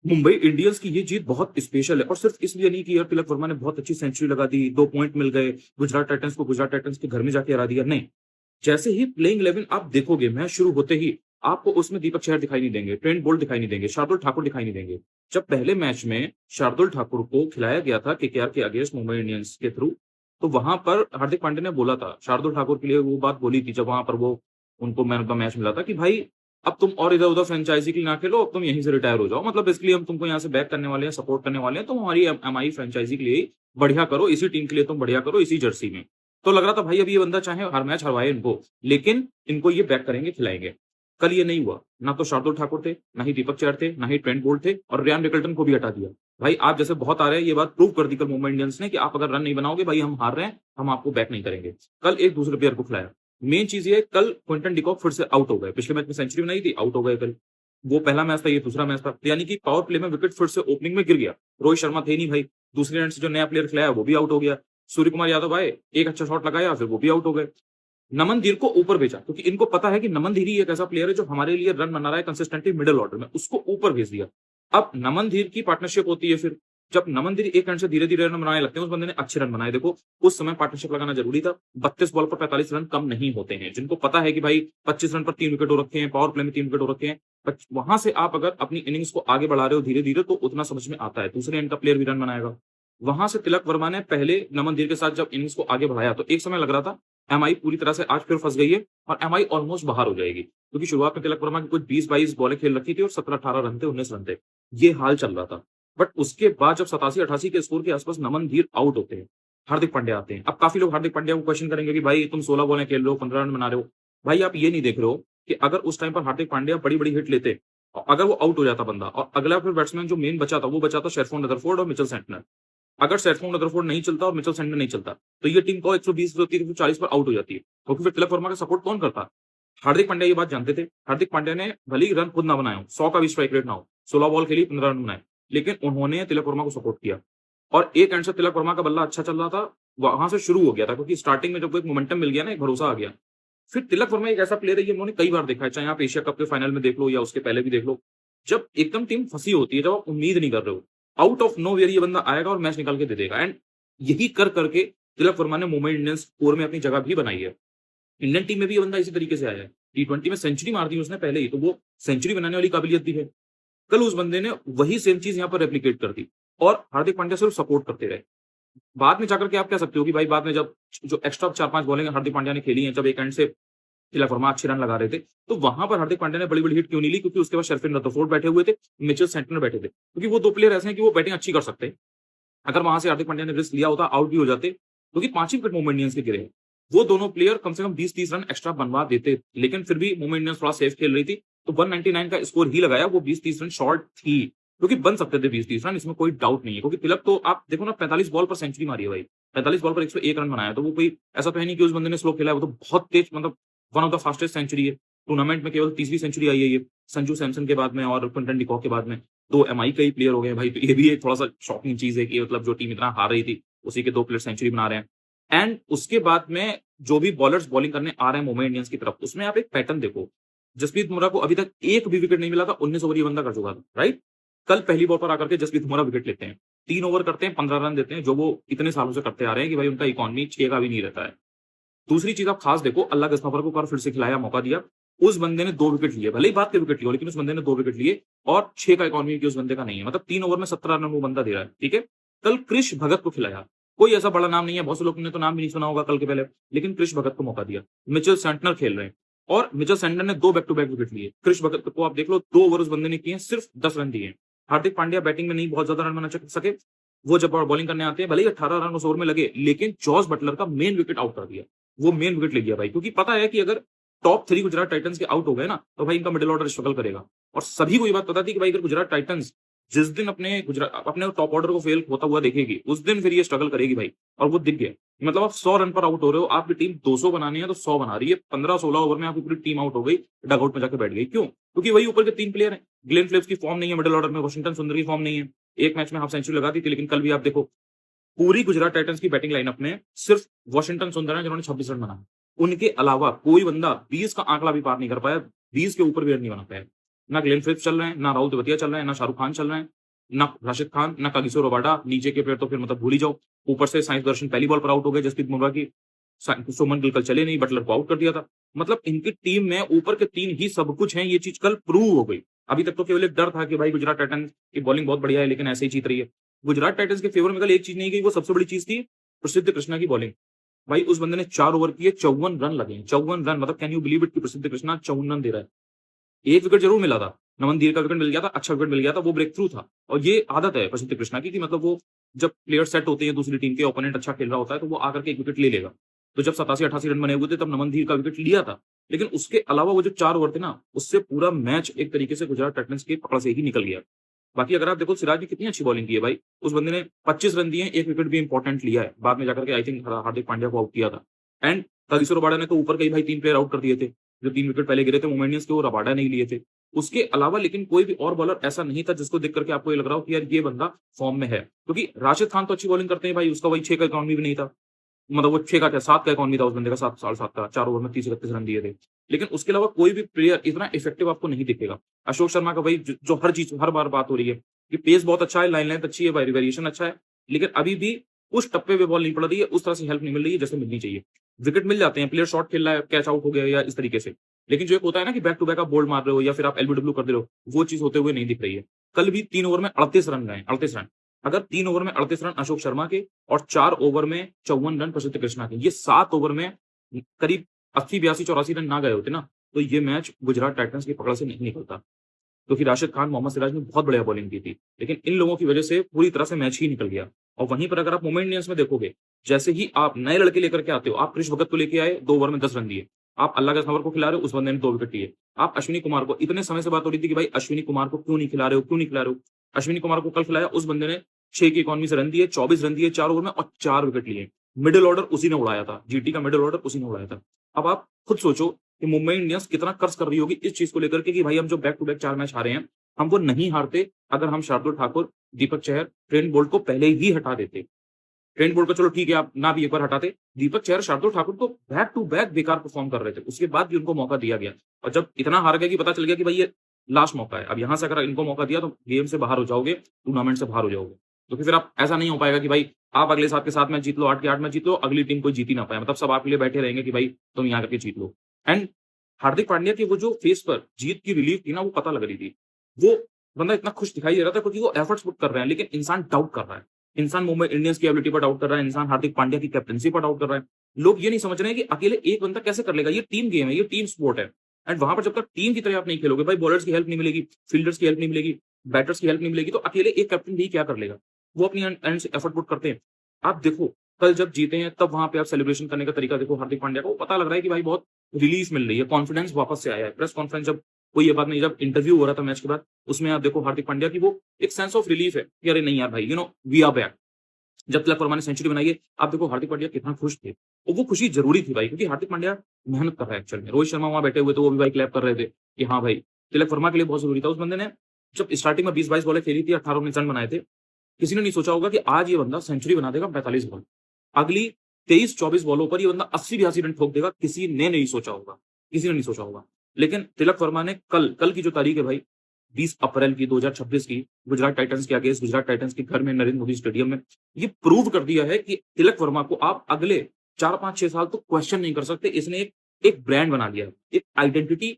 Mumbai Indians की ये जीत बहुत स्पेशल है और सिर्फ इसलिए नहीं कि यार तिलक वर्मा ने बहुत अच्छी सेंचुरी लगा दी, 2 पॉइंट मिल गए, गुजरात टाइटंस के घर में जाके हरा दिया, नहीं। जैसे ही प्लेइंग 11 आप देखोगे मैच शुरू होते ही, आपको उसमें दीपक चहर दिखाई नहीं देंगे, ट्रेंट बोल्ट दिखाई नहीं देंगे, शार्दुल ठाकुर दिखाई नहीं देंगे। जब पहले मैच में शार्दुल ठाकुर को खिलाया गया था केकेआर के अगेंस्ट मुंबई इंडियंस के थ्रू, तो वहां पर हार्दिक पांड्या ने बोला था, शार्दुल ठाकुर के लिए वो बात बोली थी जब वहां पर वो उनको मैन ऑफ द मैच मिला था कि भाई अब तुम और इधर-उधर फ्रेंचाइजी के लिए ना खेलो, अब तुम यहीं से रिटायर हो जाओ। मतलब बेसिकली हम तुमको यहाँ से बैक करने वाले हैं, सपोर्ट करने वाले हैं, तुम हमारी एमआई फ्रेंचाइजी के लिए ही बढ़िया करो, इसी टीम के लिए तुम बढ़िया करो, इसी जर्सी में। तो लग रहा था भाई अब ये बंदा चाहे हर मैच हरवाए इनको, लेकिन इनको ये बैक करेंगे, खिलाएँगे। कल ये नहीं हुआ। ना तो शार्दुल ठाकुर थे, ना ही दीपक चहर थे, ना ही ट्रेंट बोल्ट थे और रियान रिकल्टन को भी हटा दिया। भाई आप जैसे बहुत आ रहे हैं, ये बात प्रूव कर दी कल मुंबई इंडियंस ने कि आप अगर रन नहीं बनाओगे, भाई हम हार रहे हैं, हम आपको बैक नहीं करेंगे। कल एक दूसरे प्लेयर को खिलाया। मेन चीज़ ये है, कल क्विंटन डी कॉक फिर से आउट हो गए। पिछले मैच में सेंचुरी बनाई थी, आउट हो गए कल। वो पहला मैच था, ये दूसरा मैच था। यानी कि पावर प्ले में विकेट फिर से ओपनिंग में गिर गया। रोहित शर्मा थे नहीं भाई। दूसरे एंड से जो नया प्लेयर खिलाया, वो भी आउट हो गया। सूर्य कुमार यादव आए, एक अच्छा शॉट लगाया, फिर वो भी आउट हो गए। नमन धीर को ऊपर भेजा क्योंकि इनको पता है कि नमन धीर ही एक ऐसा प्लेयर है जो हमारे लिए रन बना रहा है कंसिस्टेंटली मिडिल ऑर्डर में, उसको ऊपर भेज दिया। अब नमन धीर की पार्टनरशिप होती है फिर, जब नमन धीर एक एंड से धीरे-धीरे रन बनाने लगते हैं, उस बंदे ने अच्छे रन बनाए। देखो, उस समय पार्टनरशिप लगाना जरूरी था। 32 बॉल पर 45 रन कम नहीं होते हैं। जिनको पता है कि भाई 25 रन पर 3 विकेट हो रखे हैं, पावर प्ले में 3 विकेट हो रखे हैं, वहां से आप अगर अपनी इनिंग्स को आगे बढ़ा रहे हो धीरे-धीरे तो उतना समझ में आता है। दूसरे एंड का प्लेयर भी रन बनाएगा। वहां से तिलक वर्मा ने पहले नमन धीर के साथ जब इनिंग्स को आगे बढ़ाया तो एक समय लग रहा था एमआई पूरी तरह से आज फिर फंस गई है और एमआई ऑलमोस्ट बाहर हो जाएगी क्योंकि शुरुआत में तिलक वर्मा की कुछ 20-22 बॉलें खेल रखी थी और 17-18 रन थे, 19 रन थे। ये हाल चल रहा था। बट उसके बाद जब 87-88 के स्कोर के आसपास नमन धीर आउट होते हैं, हार्दिक पांड्या आते हैं। अब काफी लोग हार्दिक पांड्या को क्वेश्चन करेंगे कि भाई तुम 16 बॉलें खेल रहे हो, 15 रन बना रहे हो। भाई आप ये नहीं देख रहे हो कि अगर उस टाइम पर हार्दिक पांड्या बड़ी-बड़ी हिट लेते और अगर वो आउट हो जाता बंदा और अगला फिर बैट्समैन जो मेन बचा था, वो बचा था शेरफोन रदरफोर्ड और मिचेल सेंटनर। अगर शेरफोन रदरफोर्ड नहीं चलता और मिचेल सेंटनर नहीं चलता, तो ये टीम को 120, 130, 140 पर आउट हो जाती है। क्योंकि फिर तिलक वर्मा का सपोर्ट कौन करता? हार्दिक पांड्या ये बात जानते थे। हार्दिक पांड्या ने भले ही रन खुद ना बनाए हों, 100 का भी स्ट्राइक रेट ना हो, 16 बॉल खेली, 15 रन बनाए, लेकिन उन्होंने तिलक वर्मा को सपोर्ट किया। और एक एंड से तिलक वर्मा का बल्ला अच्छा चल रहा था, वहां से शुरू हो गया था क्योंकि स्टार्टिंग में जब एक मोमेंटम मिल गया ना, एक भरोसा आ गया। फिर तिलक वर्मा एक ऐसा प्लेयर है, ये उन्होंने कई बार देखा है, चाहे आप एशिया कप के फाइनल में देख लो या उसके पहले भी देख लो। जब एकदम टीम फंसी होती है, जब आप उम्मीद नहीं कर रहे हो, आउट ऑफ नोवेयर ये बंदा आएगा और मैच निकाल के दे देगा। एंड यही कर करके तिलक वर्मा ने मुंबई इंडियंस स्कोर में अपनी जगह भी बनाई है। इंडियन टीम में भी ये बंदा इसी तरीके से आया है। टी20 में सेंचुरी मार दी उसने पहले ही, तो वो सेंचुरी बनाने वाली काबिलियत भी है। कल उस बंदे ने वही सेम चीज़ यहाँ पर रेप्लिकेट कर दी और हार्दिक पांड्या सिर्फ सपोर्ट करते रहे। बाद में जाकर के आप कह सकते हो कि भाई बाद में जब जो एक्स्ट्रा 4-5 बॉलिंग हार्दिक पांड्या ने खेली हैं, जब एक एंड से तिलक वर्मा अच्छे रन लगा रहे थे, तो वहां पर हार्दिक पांड्या ने बड़ी-बड़ी हिट क्यों नहीं ली? क्योंकि उसके बाद शेरफिन रदरफोर्ड बैठे हुए थे, मिचेल सेंटनर बैठे थे। क्योंकि वो 2 प्लेयर ऐसे हैं कि वो बैटिंग अच्छी कर सकते हैं। अगर वहां से हार्दिक पांड्या ने रिस्क लिया होता, आउट भी हो जाते, क्योंकि 5 ही विकेट मुंबई इंडियंस के गिरे हैं। वो दोनों प्लेयर कम से कम 20-30 रन एक्स्ट्रा बनवा देते, लेकिन फिर भी मुंबई इंडियंस थोड़ा सेफ खेल रही थी, तो 199 का स्कोर ही लगाया, वो 20-30 रन शॉर्ट थी। क्योंकि बन सकते थे 20-30 रन, इसमें कोई डाउट नहीं है। क्योंकि तिलक तो आप देखो ना 45 बॉल पर सेंचुरी मारी है भाई। 45 बॉल पर 101 रन बनाया, तो वो कोई ऐसा तो है नहीं कि उस बंदे ने स्लो खेला है, वो तो बहुत तेज, मतलब one of the fastest century है। टूर्नामेंट में केवल 30वीं सेंचुरी आई है ये, संजू सैमसन के बाद में और क्विंटन डी कॉक के बाद में। 2 एमआई के ही प्लेयर हो गए हैं भाई, तो ये भी एक थोड़ा-सा शॉकिंग चीज़ है कि मतलब जो टीम इतना हार रही थी, उसी के 2 प्लेयर सेंचुरी बना रहे हैं। एंड उसके बाद में जो भी बॉलर्स बॉलिंग करने आ रहे हैं मुंबई इंडियंस की तरफ, उसमें आप एक पैटर्न देखो। जसप्रीत बुमराह को अभी तक एक भी विकेट नहीं मिला था, 19 ओवर ये बंदा कर चुका था, राइट? कल पहली बॉल पर आकर के जसप्रीत बुमराह विकेट लेते हैं। 3 ओवर करते हैं, 15 रन देते हैं, जो वो इतने सालों से करते आ रहे हैं कि भाई उनका इकॉनमी 6 का भी नहीं रहता है। दूसरी चीज़ आप खास देखो, अल्लाह गस्ताफर को एक बार फिर से खिलाया, मौका दिया। उस बंदे ने 2 विकेट लिए, भले ही बाद के विकेट लिए हो, लेकिन उस बंदे ने 2 विकेट लिए और 6 का इकॉनमी उस बंदे का नहीं है। मतलब 3 ओवर में 17 रन वो बंदा दे रहा है, ठीक है? कल कृष भगत को खिलाया। कोई ऐसा बड़ा नाम नहीं है, बहुत से लोगों ने तो नाम भी नहीं सुना होगा कल के पहले, लेकिन कृष भगत को मौका दिया। मिचेल सेंटनर खेल रहे हैं और मिचेल सेंटनर ने 2 बैक टू बैक विकेट लिए। कृष भगत को आप देख लो, 2 ओवर उस बंदे ने किए हैं, सिर्फ 10 रन दिए हैं। हार्दिक पांड्या बैटिंग में नहीं बहुत ज्यादा रन बना सके, वो जब बॉलिंग करने आते हैं, भले ही 18 रन उस ओवर में लगे, लेकिन जॉस बटलर का मेन विकेट आउट कर दिया। वो मेन विकेट ले गया भाई, क्योंकि पता है कि अगर टॉप 3 गुजरात टाइटंस के आउट हो गए ना, तो भाई इनका मिडिल ऑर्डर स्ट्रगल करेगा। और सभी को ये बात पता थी कि भाई अगर गुजरात टाइटंस जिस दिन अपने टॉप ऑर्डर को फेल होता हुआ देखेगी, उस दिन फिर ये स्ट्रगल करेगी भाई। और वो दिख गया। मतलब आप 100 रन पर आउट हो रहे हो, आपकी टीम 200 बनानी है तो 100 बना रही है। 15-16 ओवर में आपकी पूरी टीम आउट हो गई, डगआउट में जाकर बैठ गई। क्यों? क्योंकि वही ऊपर के 3 प्लेयर हैं। ग्लेन फिलिप्स की फॉर्म नहीं है मिडिल ऑर्डर में, वॉशिंगटन सुंदर की फॉर्म नहीं है। एक मैच में हाफ सेंचुरी लगा दी थी, लेकिन कल भी आप देखो, पूरी गुजरात टाइटंस की बैटिंग लाइनअप में सिर्फ वॉशिंगटन सुंदर है जिन्होंने 26 रन बनाए। उनके अलावा कोई बंदा 20 का आंकड़ा भी पार नहीं कर पाया, 20 के ऊपर भी रन नहीं बना पाया। ना ग्लेन फिलिप्स चल रहे हैं, ना राहुल तेवतिया चल रहे हैं, ना शाहरुख खान चल रहे हैं, ना राशिद खान, ना कागिसो रबाडा, नीचे के प्लेयर तो फिर मतलब भूल ही जाओ। ऊपर से साई सुदर्शन पहली बॉल पर आउट हो गए, जसप्रीत बुमराह की सुमन गिल कल चले नहीं, बटलर को आउट कर दिया था। मतलब इनकी टीम में ऊपर के 3 ही सब कुछ हैं, ये चीज़ कल प्रूव हो गई। अभी तक तो केवल एक डर था कि भाई गुजरात टाइटंस की बॉलिंग बहुत बढ़िया है, लेकिन ऐसे ही जीत रही है। गुजरात टाइटंस के फेवर में कल एक चीज़ नहीं गई, वो सबसे बड़ी चीज़ थी प्रसिद्ध कृष्णा की बॉलिंग। भाई उस बंदे ने 4 ओवर किए, 54 रन लगे, 54 रन, मतलब कैन यू बिलीव इट कि प्रसिद्ध कृष्णा 54 रन दे रहा है। एक विकेट जरूर मिला था, नमन धीर का विकेट मिल गया था, अच्छा विकेट मिल गया था, वो ब्रेक थ्रू था। और ये आदत है प्रसिद्ध कृष्णा की कि मतलब वो जब प्लेयर सेट होते हैं, दूसरी टीम के ओपोनेंट अच्छा खेल रहा होता है, तो वो आकर के एक विकेट ले लेगा। तो जब 87-88 रन बने हुए थे, तब नमन धीर का विकेट लिया था। लेकिन उसके अलावा वो जो 4 ओवर थे ना, उससे पूरा मैच एक तरीके से गुजरात टाइटंस की पकड़ से ही निकल गया। बाकी अगर आप देखो, सिराज ने कितनी अच्छी बॉलिंग की है भाई। उस बंदे ने 25 रन दिए, एक विकेट भी इंपॉर्टेंट लिया है। बाद में जाकर के आई थिंक हार्दिक पांड्या को आउट किया था। एंड कागिसो रबाडा ने तो ऊपर के ही भाई 3 प्लेयर आउट कर दिए थे। जो 3 विकेट पहले गिरे थे मुंबई इंडियंस के, वो रबाडा ने ही लिए थे। उसके अलावा लेकिन कोई भी और बॉलर ऐसा नहीं था जिसको देख करके आपको ये लग रहा हो कि यार ये बंदा फॉर्म में है। क्योंकि राशिद खान तो अच्छी बॉलिंग करते हैं भाई, उसका वही 6 का इकॉनमी भी नहीं था। मतलब वो 6 का क्या 7 का इकॉनमी था उस बंदे का, 7 साढ़े 7 का, 4 ओवर में 30-31 रन दिए थे। लेकिन उसके अलावा कोई भी प्लेयर इतना इफेक्टिव आपको नहीं दिखेगा। अशोक शर्मा का भाई जो हर चीज़ हर बार बात हो रही है कि पेस बहुत अच्छा है, लाइन लेंथ अच्छी है, वेरिएशन अच्छा है, लेकिन अभी भी उस टप्पे पे बॉल नहीं पड़ रही है, उस तरह से हेल्प नहीं मिल रही है जैसे मिलनी चाहिए। विकेट मिल जाते हैं, प्लेयर शॉट खेल रहा है, कैच आउट हो गया या इस तरीके से। लेकिन जो एक होता है ना कि बैक टू बैक आप बोल्ड मार रहे हो या फिर आप एलबीडब्ल्यू कर दे रहे हो, वो चीज़ होते हुए नहीं दिख रही है। कल भी 3 ओवर में 38 रन गए, 38 रन। अगर 3 ओवर में 38 रन अशोक शर्मा के और 4 ओवर में 54 रन प्रसिद्ध कृष्णा के, ये 7 ओवर में करीब 80, 82, 84 रन ना गए होते ना, तो ये मैच गुजरात टाइटंस की पकड़ से नहीं निकलता। क्योंकि राशिद खान, मोहम्मद सिराज ने बहुत बढ़िया बॉलिंग की थी। लेकिन इन लोगों की वजह से पूरी तरह से मैच ही निकल गया। और वहीं पर अगर आप मुंबई इंडियंस में देखोगे, जैसे ही आप नए लड़के लेकर के आते हो, आप कृष भगत को लेके आए, 2 ओवर में 10 रन दिए। आप अल्लाह गजनवर को खिला रहे हो, उस बंदे ने 2 विकेट लिए। आप अश्विनी कुमार को, इतने समय से बात हो रही थी कि भाई अश्विनी कुमार को क्यों नहीं खिला रहे हो, क्यों नहीं खिला रहे हो? अश्विनी कुमार को कल खिलाया, उस बंदे ने 6 की इकॉनमी से रन दिए, 24 रन दिए 4 ओवर में और 4 विकेट लिए। मिडल ऑर्डर उसी ने उड़ाया था, जीटी का मिडल ऑर्डर उसी ने उड़ाया था। अब आप खुद सोचो कि मुंबई इंडियंस कितना कर्ज कर रही होगी इस चीज को लेकर के कि भाई हम जो बैक टू बैक 4 मैच हारे हैं, हम वो नहीं हारते अगर हम शार्दुल ठाकुर, दीपक चहर, ट्रेंट बोल्ट को पहले ही हटा देते। ट्रेंट बोल्ट को चलो ठीक है, आप ना भी एक बार हटाते, दीपक चहर, शार्दुल ठाकुर तो बैक टू बैक बेकार परफॉर्म कर रहे थे। उसके बाद भी उनको मौका दिया गया और जब इतना हार गए कि पता चल गया कि भाई ये लास्ट मौका है, अब यहाँ से अगर इनको मौका दिया तो गेम से बाहर हो जाओगे, टूर्नामेंट से बाहर हो जाओगे। तो फिर आप ऐसा नहीं हो पाएगा कि भाई आप अगले 7 के 7 मैच जीत लो, 8 के 8 मैच जीत लो, अगली टीम कोई जीत ही ना पाए। मतलब सब आपके लिए बैठे रहेंगे कि भाई तुम यहाँ करके जीत लो। एंड हार्दिक पांड्या की वो जो फेस पर जीत की रिलीफ थी ना, वो पता लग रही थी। वो बंदा इतना खुश दिखाई दे रहा था क्योंकि वो एफर्ट्स पुट कर रहे हैं, लेकिन इंसान डाउट कर रहा है। इंसान मुंबई इंडियंस की एबिलिटी पर डाउट कर रहा है, इंसान हार्दिक पांड्या की कैप्टनसी पर डाउट कर रहा है। लोग ये नहीं समझ रहे हैं कि अकेले एक बंदा कैसे कर लेगा, ये टीम गेम है, ये टीम स्पोर्ट है। एंड वहां पर जब तक टीम की तरह आप नहीं खेलोगे, भाई बॉलर्स की हेल्प नहीं मिलेगी, फील्डर्स की हेल्प नहीं मिलेगी, बैटर्स की हेल्प नहीं मिलेगी, तो अकेले एक कैप्टन भी क्या कर लेगा? वो अपनी एंड से एफर्ट पुट करते हैं। आप देखो, कल जब जीते हैं तब वहां पे आप सेलिब्रेशन करने का तरीका देखो हार्दिक पांड्या को, पता लग रहा है कि भाई बहुत रिलीफ मिल रही है, कॉन्फिडेंस वापस से आया है। प्रेस कॉन्फ्रेंस जब कोई ये बात नहीं, जब इंटरव्यू हो रहा था मैच के बाद, उसमें आप देखो हार्दिक पांड्या की वो एक सेंस ऑफ रिलीफ है कि अरे नहीं यार भाई, वी आर बैक। जब तिलक वर्मा ने सेंचुरी बनाई है, आप देखो हार्दिक पांड्या कितना खुश थे, और वो खुशी जरूरी थी भाई, क्योंकि हार्दिक पांड्या मेहनत कर रहा है एक्चुअल में। रोहित शर्मा वहां बैठे हुए थे, वो भी भाई क्लैप कर रहे थे कि हाँ भाई, तिलक वर्मा के लिए बहुत जरूरी था। उस बंदे ने जब स्टार्टिंग में 20-22 बॉलें खेली थी, 18-19 रन बनाए थे, किसी ने नहीं सोचा होगा कि आज ये बंदा सेंचुरी बना देगा 45 बॉल। अगली 23-24 बॉलों पर ये बंदा 80-82 रन ठोक देगा, किसी ने नहीं सोचा होगा, किसी ने नहीं सोचा होगा। लेकिन तिलक वर्मा ने कल की जो तारीख है भाई, 20 अप्रैल की 2026 की, गुजरात टाइटंस के अगेंस्ट, गुजरात टाइटंस के घर में नरेंद्र मोदी स्टेडियम में, ये प्रूव कर दिया है कि तिलक वर्मा को आप अगले 4-5-6 साल तो क्वेश्चन नहीं कर सकते। इसने एक ब्रांड बना लिया है, एक आइडेंटिटी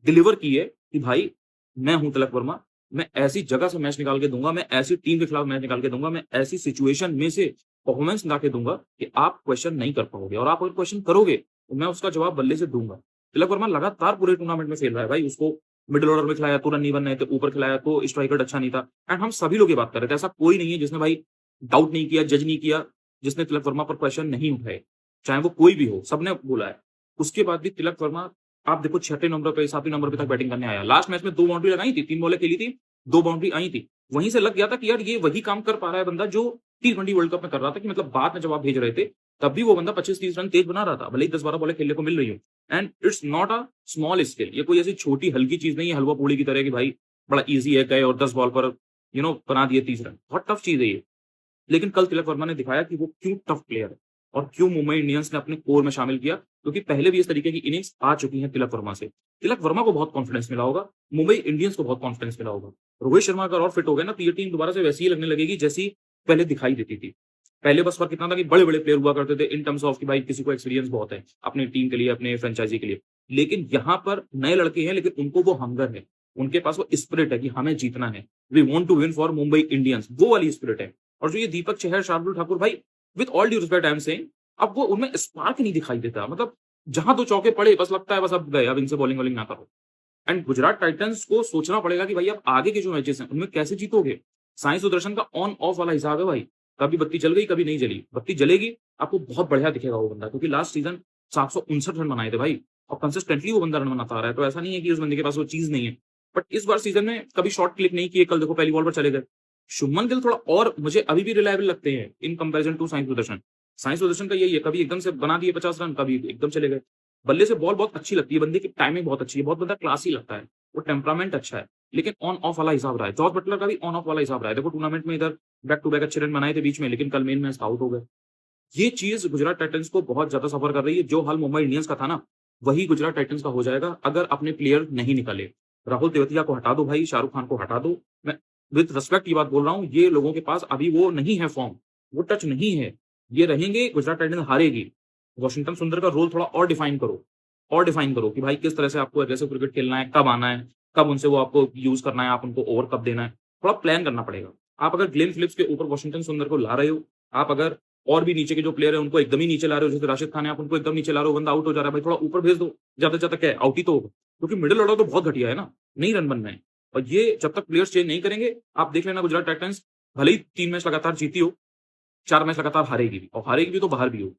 डिलीवर की है कि भाई मैं हूं तिलक वर्मा, मैं ऐसी जगह से मैच निकाल के दूंगा, मैं ऐसी टीम के खिलाफ मैच निकाल के दूंगा, मैं ऐसी सिचुएशन में से परफॉर्मेंस ला के दूंगा कि आप क्वेश्चन नहीं कर पाओगे, और आप अगर क्वेश्चन करोगे तो मैं उसका जवाब बल्ले से दूंगा। तिलक वर्मा लगातार पूरे टूर्नामेंट में खेल रहा है भाई, उसको मिडिल ऑर्डर में खिलाया तो रन नहीं बन रहे थे, ऊपर खिलाया तो स्ट्राइक रेट अच्छा नहीं था। एंड हम सभी लोग ये बात कर रहे थे, ऐसा कोई नहीं है जिसने भाई डाउट नहीं किया, जज नहीं किया, जिसने तिलक वर्मा पर क्वेश्चन नहीं उठाए, चाहे वो कोई भी हो, सबने बोला है। उसके बाद भी तिलक वर्मा, आप देखो 6ठे नंबर पे 7वें नंबर पे तक बैटिंग करने आया। लास्ट मैच में 2 बाउंड्री लगाई थी, 3 बॉलें खेली थी, 2 बाउंड्री आई थी। वहीं से लग गया था कि यार ये वही काम कर पा रहा है बंदा जो T20 वर्ल्ड कप में कर रहा था, कि मतलब बाद में जब आप भेज रहे थे तब भी वो बंदा 25-30 रन तेज बना रहा था, भले ही 10-12 बॉलें खेलने को मिल रही हो। And it's not a small skill, ये कोई ऐसी छोटी हल्की चीज नहीं है हलवा पूड़ी की तरह कि भाई बड़ा ईजी है, गए और 10 बॉल पर बना दिए 30 रन। बहुत टफ चीज है ये। लेकिन कल तिलक वर्मा ने दिखाया कि वो क्यों टफ प्लेयर है और क्यों मुंबई इंडियंस ने अपने कोर में शामिल किया क्योंकि पहले भी इस तरीके की इनिंग्स आ चुकी हैं तिलक वर्मा से। तिलक वर्मा को बहुत कॉन्फिडेंस मिला होगा, मुंबई इंडियंस को बहुत कॉन्फिडेंस मिला होगा। रोहित शर्मा अगर और फिट हो गए ना, तो ये टीम दोबारा से वैसी ही लगने लगेगी जैसी पहले दिखाई देती थी। पहले बस फ़र्क इतना था कि बड़े-बड़े प्लेयर हुआ करते थे इन टर्म्स ऑफ कि भाई किसी को एक्सपीरियंस बहुत है, अपनी टीम के लिए, अपने फ्रेंचाइज़ी के लिए। लेकिन यहाँ पर नए लड़के हैं, लेकिन उनको वो हंगर है, उनके पास वो स्पिरिट है कि हमें जीतना है। We want to win for Mumbai Indians, वो वाली स्पिरिट है। और जो ये दीपक चहर, शार्दुल ठाकुर भाई, with all due respect I am saying, अब वो उनमें स्पार्क नहीं दिखाई देता। मतलब जहाँ 2 चौके पड़े बस लगता है बस अब गए, अब इनसे बॉलिंग-वॉलिंग ना करो। एंड गुजरात टाइटंस को सोचना पड़ेगा कि भाई अब आगे के जो मैचेस हैं, उनमें कैसे जीतोगे? साई सुदर्शन का ऑन ऑफ वाला हिसाब है भाई। कभी बत्ती जल गई, कभी नहीं जली। बत्ती जलेगी, आपको बहुत बढ़िया दिखेगा वो बंदा, क्योंकि लास्ट सीज़न 759 रन बनाए थे भाई, और कंसिस्टेंटली वो बंदा रन बनाता आ रहा है। तो ऐसा नहीं है कि उस बंदे के पास वो चीज़ नहीं है। बट इस बार सीज़न में कभी शॉट क्लिक नहीं किए, कल देखो पहली बॉल पर चले गए। शुभमन गिल थोड़ा और मुझे अभी भी रिलायबल लगते हैं in comparison to Sai Sudharsan. Sai Sudharsan का यही है, कभी एकदम से बना दिए 50 रन, कभी एकदम चले गए। बल्ले से बॉल बहुत अच्छी लगती है, बंदे की टाइमिंग बहुत अच्छी है, बहुत बंदा क्लासी लगता है। वो टेम्परामेंट अच्छा है, लेकिन ऑन ऑफ वाला हिसाब रहा है। जॉस बटलर का भी ऑन ऑफ वाला हिसाब रहा है। देखो टूर्नामेंट में इधर बैक टू बैक अच्छे रन बनाए थे बीच में, लेकिन कल मेन मैच आउट हो गए। ये चीज़ गुजरात टाइटंस को बहुत ज़्यादा सफ़र कर रही है। जो हाल मुंबई इंडियंस का था ना, वही गुजरात टाइटंस का हो जाएगा अगर अपने प्लेयर नहीं निकाले। राहुल तेवतिया को हटा दो भाई, शाहरुख खान को हटा दो। मैं विद रिस्पेक्ट ये बात बोल रहा हूँ, ये लोगों के पास अभी वो नहीं है फॉर्म, वो टच नहीं है। ये रहेंगे, गुजरात टाइटंस हारेगी। वॉशिंगटन सुंदर का रोल थोड़ा और डिफाइन करो कि भाई किस तरह से आपको एग्रेसिव क्रिकेट खेलना है, कब आना है, कब उनसे वो आपको यूज़ करना है, आप उनको ओवर कब देना है, थोड़ा प्लान करना पड़ेगा। आप अगर ग्लेन फिलिप्स के ऊपर वॉशिंगटन सुंदर को ला रहे हो, आप अगर और भी नीचे के जो प्लेयर हैं उनको एकदम ही नीचे ला रहे हो, जैसे राशिद खान है, आप उनको एकदम नीचे ला रहे हो, बंदा आउट हो जा रहा है, भाई थोड़ा ऊपर भेज दो, ज़्यादा से ज़्यादा क्या है, आउट ही तो होगा। क्योंकि मिडल ऑर्डर तो बहुत घटिया है ना, नहीं रन बनना है। और ये जब तक प्लेयर्स चेंज नहीं करेंगे, आप देख लेना गुजरात टाइटंस भले ही 3 मैच लगातार जीती हो, 4 मैच लगातार हारेगी भी, और हारेगी भी तो बाहर भी हो।